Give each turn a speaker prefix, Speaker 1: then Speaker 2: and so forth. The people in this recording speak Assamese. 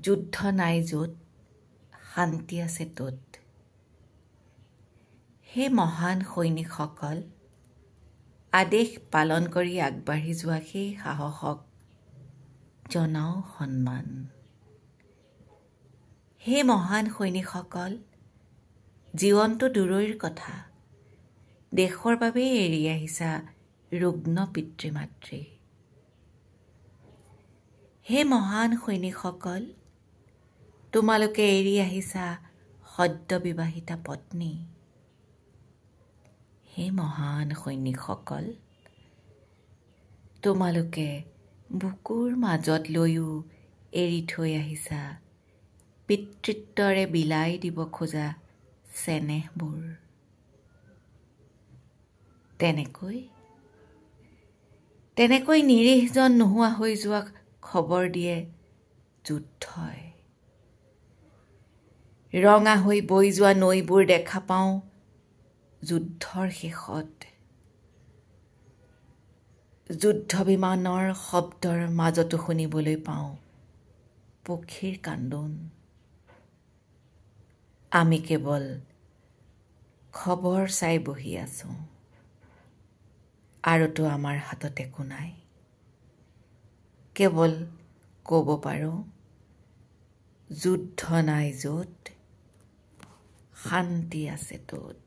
Speaker 1: যুদ্ধ নাই য'ত শান্তি আছে ত'ত। হে মহান সৈনিকসকল, আদেশ পালন কৰি আগবাঢ়ি যোৱা সেই সাহসক জনাও সন্মান। হে মহান সৈনিকসকল, জীৱনটো দূৰৈৰ কথা, দেশৰ বাবে এৰি আহিছা ৰুগ্ন পিতৃ মাতৃ। হে মহান সৈনিকসকল, তোমালোকে এৰি আহিছা সদ্য বিবাহিতা পত্নী। হে মহান সৈনিকসকল, তোমালোকে বুকুৰ মাজত লৈও এৰি থৈ আহিছা পিতৃত্বৰে বিলাই দিব খোজা চেনেহবোৰ। তেনেকৈ নিৰীহজন নোহোৱা হৈ যোৱা খবৰ দিয়ে যুদ্ধই। ৰঙা হৈ বৈ যোৱা নৈবোৰ দেখা পাওঁ যুদ্ধৰ শেষত। যুদ্ধ বিমানৰ শব্দৰ মাজতো শুনিবলৈ পাওঁ পক্ষীৰ কান্দোন। আমি কেৱল খবৰ চাই বহি আছো, আৰুতো আমাৰ হাতত একো নাই। কেৱল ক'ব পাৰোঁ, যুদ্ধ নাই য'ত শান্তি আছে ত'ত।